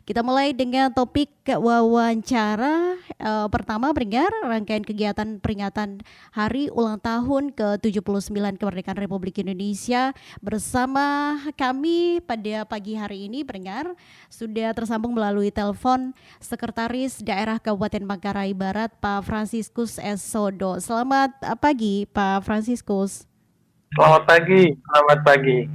Kita mulai dengan topik wawancara pertama pendengar rangkaian kegiatan peringatan Hari Ulang Tahun ke-79 Kemerdekaan Republik Indonesia bersama kami pada pagi hari ini pendengar sudah tersambung melalui telepon Sekretaris Daerah Kabupaten Manggarai Barat Pak Fransiskus S. Sodo. Selamat pagi Pak Fransiskus. Selamat pagi, selamat pagi.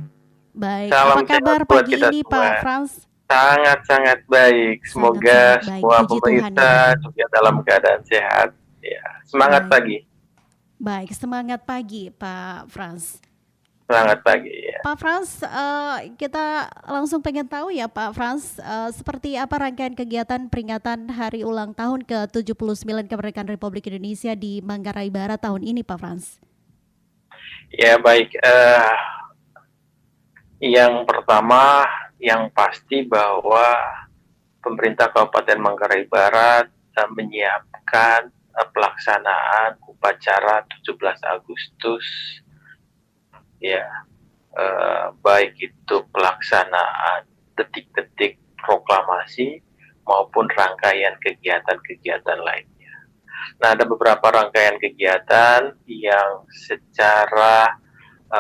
Baik, apa Salam sehat kabar buat pagi kita ini Pak semua. Frans? Sangat-sangat baik. Sangat-sangat Semoga baik, semua puji Tuhan ya. pemirsa juga dalam keadaan sehat. Ya, semangat Baik, pagi. baik, semangat pagi Pak Frans. Semangat pagi ya. Pak Frans, kita langsung pengen tahu ya Pak Frans, seperti apa rangkaian kegiatan peringatan Hari Ulang Tahun ke-79 Kemerdekaan Republik Indonesia di Manggarai Barat tahun ini Pak Frans? Ya baik. Yang pertama, yang pasti bahwa pemerintah Kabupaten Manggarai Barat menyiapkan pelaksanaan upacara 17 Agustus ya, baik itu pelaksanaan detik-detik proklamasi maupun rangkaian kegiatan-kegiatan lainnya. Nah, ada beberapa rangkaian kegiatan yang secara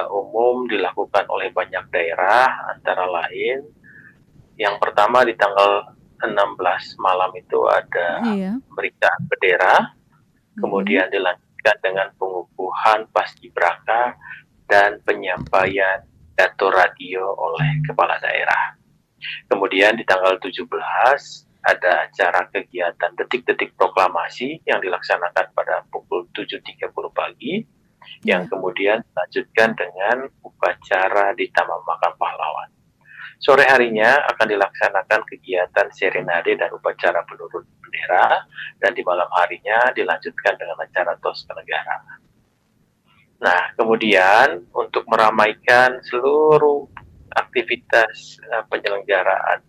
umum dilakukan oleh banyak daerah, antara lain yang pertama di tanggal 16 malam itu ada Iya. pemberitaan bendera, Mm-mm. kemudian dilanjutkan dengan pengukuhan paskibraka dan penyampaian pidato radio oleh kepala daerah. Kemudian di tanggal 17 ada acara kegiatan detik-detik proklamasi yang dilaksanakan pada pukul 7.30 pagi, yang Iya. kemudian dilanjutkan dengan upacara di Taman Makam Pahlawan. Sore harinya akan dilaksanakan kegiatan serenade dan upacara penurun bendera, dan di malam harinya dilanjutkan dengan acara tos kenegaraan. Nah, kemudian untuk meramaikan seluruh aktivitas penyelenggaraan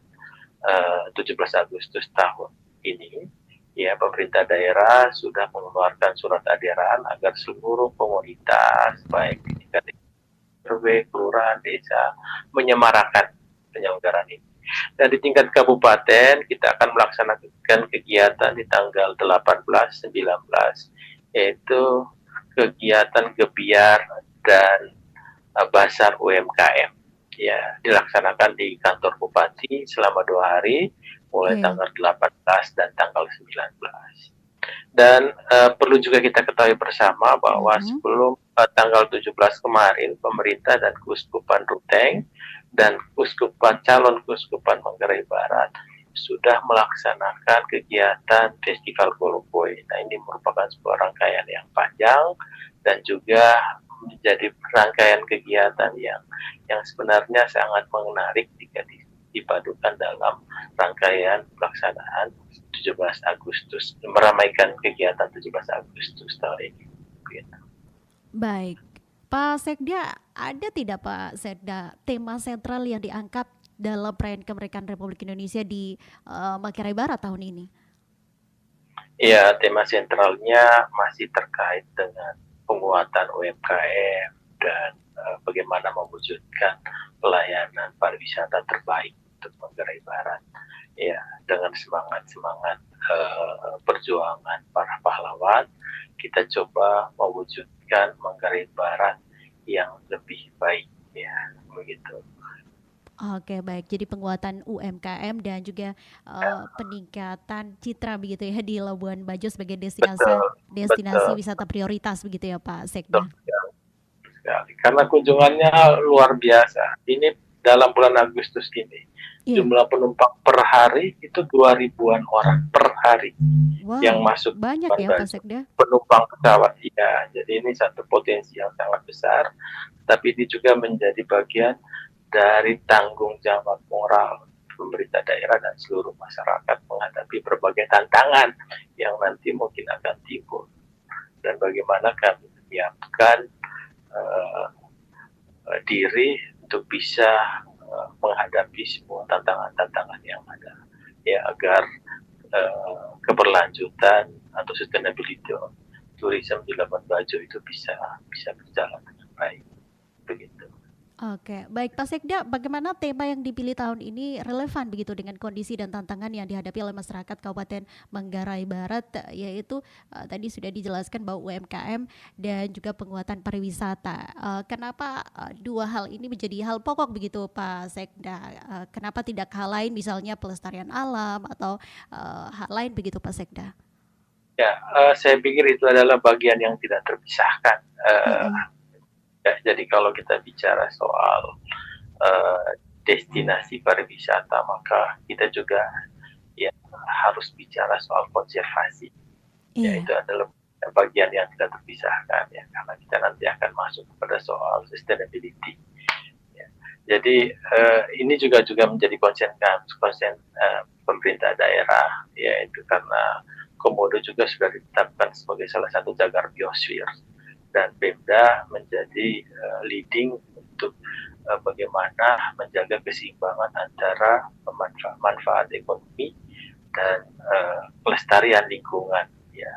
17 Agustus tahun ini, ya pemerintah daerah sudah mengeluarkan surat edaran agar seluruh komunitas baik di tingkat RW, kelurahan, desa menyemarakan penyelenggaraan ini. Dan di tingkat kabupaten kita akan melaksanakan kegiatan di tanggal 18, 19, yaitu kegiatan gebiar dan basar UMKM. Ya, dilaksanakan di kantor bupati selama 2 hari, mulai Iya. tanggal 18 dan tanggal 19. Dan perlu juga kita ketahui bersama bahwa Mm-mm. sebelum tanggal 17 kemarin, pemerintah dan Kuskupan Ruteng dan calon Kuskupan Manggarai Barat sudah melaksanakan kegiatan Festival Golokoi. Nah, ini merupakan sebuah rangkaian yang panjang dan juga menjadi rangkaian kegiatan yang sebenarnya sangat menarik jika dipadukan dalam rangkaian pelaksanaan 17 Agustus, meramaikan kegiatan 17 Agustus tahun ini. Gitu. Baik. Pak Sekda, ada tidak Pak Sekda tema sentral yang diangkat dalam perayaan kemerdekaan Republik Indonesia di Manggarai Barat tahun ini? Ya, tema sentralnya masih terkait dengan penguatan UMKM dan bagaimana mewujudkan pelayanan pariwisata terbaik untuk Manggarai Barat. Ya, dengan semangat-semangat perjuangan para pahlawan, kita coba mewujudkan Manggarai Barat yang lebih baik, ya, begitu. Oke, baik. Jadi penguatan UMKM dan juga peningkatan citra begitu ya di Labuan Bajo sebagai destinasi Betul, destinasi betul, wisata prioritas begitu ya Pak betul Sekda. sekali. Karena kunjungannya luar biasa. Ini dalam bulan Agustus ini, Iya. jumlah penumpang per hari itu 2.000-an orang per hari yang Wow, masuk banyak Labuan ya Pak Bajo. Sekda. Penumpang pesawat, ya. Jadi ini satu potensi yang sangat besar, tapi ini juga menjadi bagian dari tanggung jawab moral pemerintah daerah dan seluruh masyarakat menghadapi berbagai tantangan yang nanti mungkin akan timbul, dan bagaimana kami menyiapkan diri untuk bisa menghadapi semua tantangan-tantangan yang ada, ya, agar keberlanjutan atau sustainability tourism di Labuan Bajo itu bisa berjalan dengan baik, begitu. Oke, baik Pak Sekda, bagaimana tema yang dipilih tahun ini relevan begitu dengan kondisi dan tantangan yang dihadapi oleh masyarakat Kabupaten Manggarai Barat, yaitu tadi sudah dijelaskan bahwa UMKM dan juga penguatan pariwisata. Kenapa dua hal ini menjadi hal pokok begitu Pak Sekda? Kenapa tidak hal lain misalnya pelestarian alam atau hal lain begitu Pak Sekda? Ya, saya pikir itu adalah bagian yang tidak terpisahkan. Mm-mm. Ya, jadi kalau kita bicara soal destinasi pariwisata, maka kita juga ya harus bicara soal konservasi. Ya, itu Iya. adalah bagian yang tidak terpisahkan ya, karena kita nanti akan masuk pada soal sustainability. Ya. Jadi ini juga menjadi konsen pemerintah daerah, yaitu karena Komodo juga sudah ditetapkan sebagai salah satu cagar biosfer dan Pemda menjadi leading untuk bagaimana menjaga keseimbangan antara manfaat ekonomi dan pelestarian lingkungan ya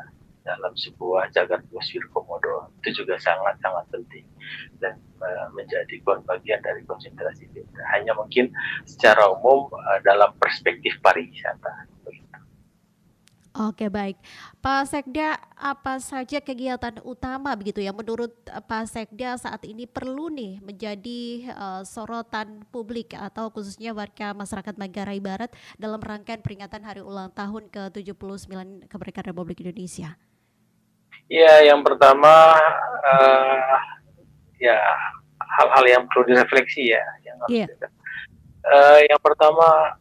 dalam sebuah cagar biosfer Komodo. Itu juga sangat-sangat penting dan menjadi bagian dari konsentrasi Pemda. Hanya mungkin secara umum dalam perspektif pariwisata. Oke baik, Pak Sekda, apa saja kegiatan utama begitu yang menurut Pak Sekda saat ini perlu nih menjadi sorotan publik atau khususnya warga masyarakat Manggarai Barat dalam rangkaian peringatan Hari Ulang Tahun ke-79 Kemerdekaan Republik Indonesia? Ya, yang pertama ya hal-hal yang perlu direfleksi ya, yang harus Iya. kita. Yang pertama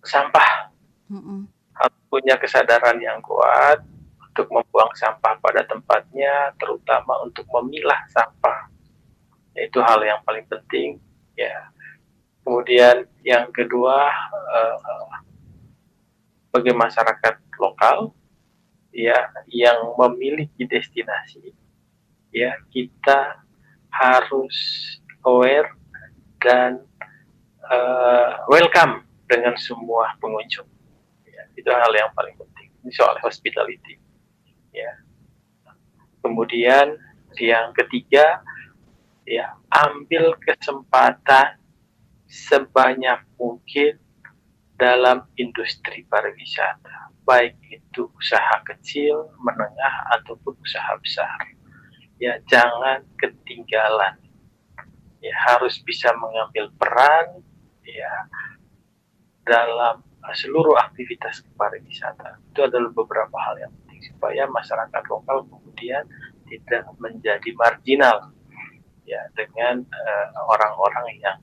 sampah, Mm-mm. harus punya kesadaran yang kuat untuk membuang sampah pada tempatnya, terutama untuk memilah sampah. Itu hal yang paling penting ya. Kemudian yang kedua bagi masyarakat lokal ya yang memiliki destinasi ya kita harus aware dan welcome dengan semua pengunjung. Ya, itu hal yang paling penting. Ini soal hospitality. Ya. Kemudian yang ketiga, ya ambil kesempatan sebanyak mungkin dalam industri pariwisata, baik itu usaha kecil, menengah ataupun usaha besar. Ya jangan ketinggalan. Ya harus bisa mengambil peran ya dalam seluruh aktivitas pariwisata. Itu adalah beberapa hal yang penting supaya masyarakat lokal kemudian tidak menjadi marginal ya dengan orang-orang yang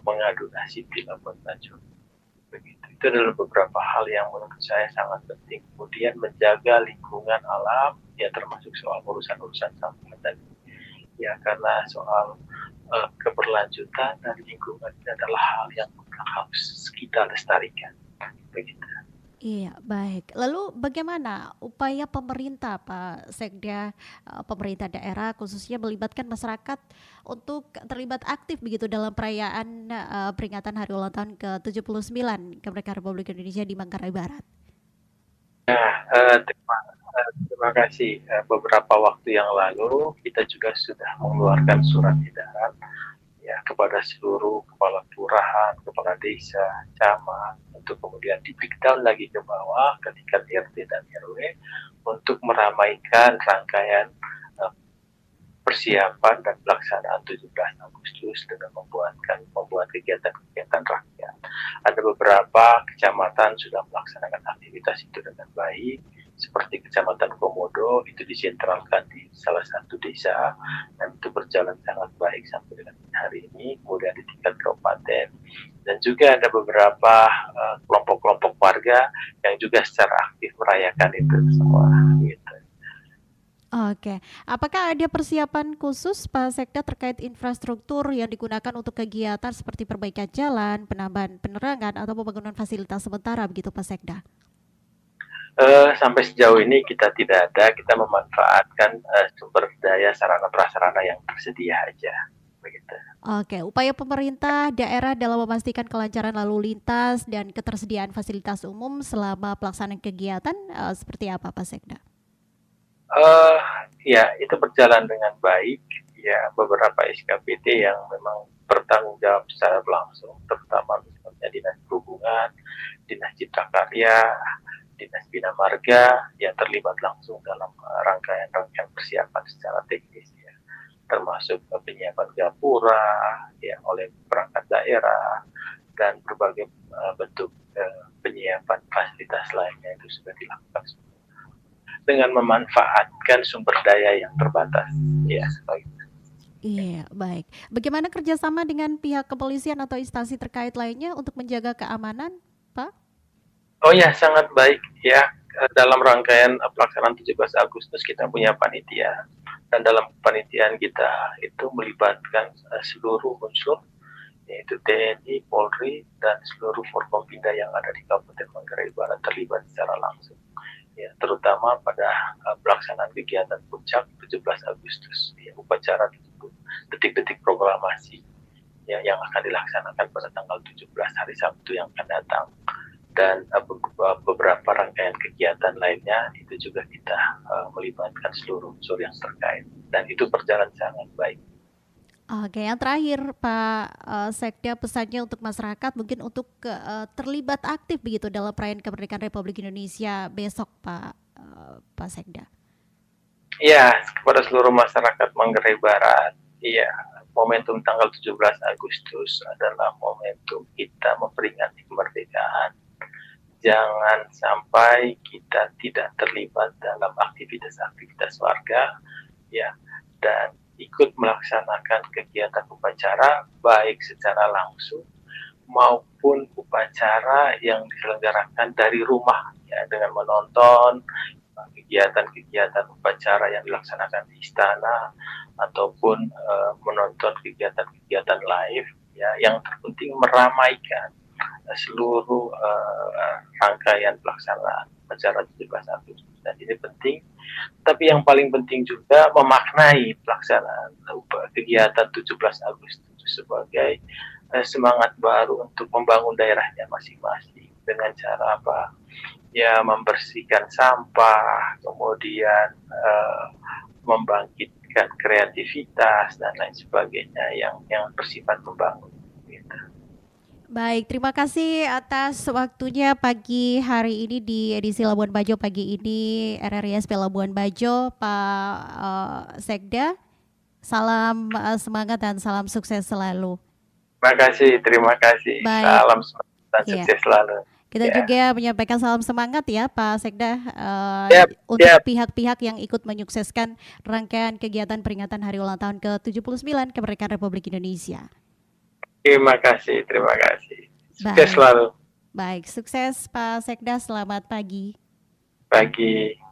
mengadu nasib di Labuan Bajo. Begitu. Itu adalah beberapa hal yang menurut saya sangat penting. Kemudian menjaga lingkungan alam ya termasuk soal urusan-urusan sampah tadi. Ya karena soal keberlanjutan dan lingkungan ini adalah hal yang harus kita lestarikan. Begitu. Iya, baik. Lalu bagaimana upaya pemerintah, Pak Sekda, pemerintah daerah khususnya melibatkan masyarakat untuk terlibat aktif begitu dalam perayaan peringatan Hari Ulang Tahun ke-79 Kemerdekaan Republik Indonesia di Manggarai Barat? Nah, terima kasih. Beberapa waktu yang lalu kita juga sudah mengeluarkan surat edaran ya kepada seluruh kepala kelurahan, kepala desa, camat untuk kemudian di breakdown lagi ke bawah ke tingkat RT dan RW untuk meramaikan rangkaian persiapan dan pelaksanaan 17 Agustus dengan membuat kegiatan-kegiatan rakyat. Ada beberapa kecamatan sudah melaksanakan aktivitas itu dengan baik, seperti Kecamatan Komodo itu disentralkan di salah satu desa dan itu berjalan sangat baik sampai dengan hari ini. Kemudian di tingkat kabupaten dan juga ada beberapa kelompok-kelompok warga yang juga secara aktif merayakan itu semua. Gitu. Oke, apakah ada persiapan khusus Pak Sekda terkait infrastruktur yang digunakan untuk kegiatan seperti perbaikan jalan, penambahan penerangan, atau pembangunan fasilitas sementara begitu Pak Sekda? Sampai sejauh ini kita tidak ada, kita memanfaatkan sumber daya sarana prasarana yang tersedia aja, begitu. Oke, upaya pemerintah daerah dalam memastikan kelancaran lalu lintas dan ketersediaan fasilitas umum selama pelaksanaan kegiatan seperti apa Pak Sekda? Uh, ya itu berjalan dengan baik ya beberapa SKPD yang memang bertanggung jawab secara langsung, terutama misalnya Dinas Perhubungan, Dinas Cipta Karya, Dinas Bina Marga yang terlibat langsung dalam rangkaian-rangkaian persiapan secara teknis ya, termasuk penyiapan gapura ya oleh perangkat daerah dan berbagai bentuk penyiapan fasilitas lainnya itu sudah dilakukan dengan memanfaatkan sumber daya yang terbatas ya. Iya, baik. Bagaimana kerjasama dengan pihak kepolisian atau instansi terkait lainnya untuk menjaga keamanan, Pak? Oh ya, sangat baik ya. Dalam rangkaian pelaksanaan 17 Agustus kita punya panitia, dan dalam panitiaan kita itu melibatkan seluruh unsur, yaitu TNI, Polri, dan seluruh Forkompinda yang ada di Kabupaten Manggarai Barat terlibat secara langsung. Ya, terutama pada pelaksanaan kegiatan puncak 17 Agustus, ya, upacara detik-detik proklamasi ya, yang akan dilaksanakan pada tanggal 17 hari Sabtu yang akan datang, dan beberapa rangkaian kegiatan lainnya itu juga kita melibatkan seluruh unsur yang terkait, dan itu berjalan sangat baik. Oke, yang terakhir Pak Sekda, pesannya untuk masyarakat mungkin untuk terlibat aktif begitu dalam perayaan kemerdekaan Republik Indonesia besok, Pak Sekda. Ya, kepada seluruh masyarakat Manggarai Barat, ya, momentum tanggal 17 Agustus adalah momentum kita memperingati kemerdekaan. Jangan sampai kita tidak terlibat dalam aktivitas-aktivitas warga, ya, dan ikut melaksanakan kegiatan upacara baik secara langsung maupun upacara yang diselenggarakan dari rumah, ya, dengan menonton kegiatan-kegiatan upacara yang dilaksanakan di istana ataupun menonton kegiatan-kegiatan live, ya, yang terpenting meramaikan seluruh rangkaian pelaksanaan acara 17 Agustus, dan ini penting. Tapi yang paling penting juga memaknai pelaksanaan kegiatan 17 Agustus sebagai semangat baru untuk membangun daerahnya masing-masing dengan cara apa? Ya, membersihkan sampah, kemudian membangkitkan kreativitas dan lain sebagainya yang bersifat membangun. Baik, terima kasih atas waktunya pagi hari ini di edisi Labuan Bajo pagi ini, RRISP Labuan Bajo, Pak Sekda. Salam semangat dan salam sukses selalu. Terima kasih. Baik. Salam semangat dan sukses selalu. Kita juga menyampaikan salam semangat ya Pak Sekda untuk pihak-pihak yang ikut menyukseskan rangkaian kegiatan peringatan Hari Ulang Tahun ke-79 Kemerdekaan Republik Indonesia. Terima kasih. Sukses selalu. Baik, sukses Pak Sekda, selamat pagi. Pagi.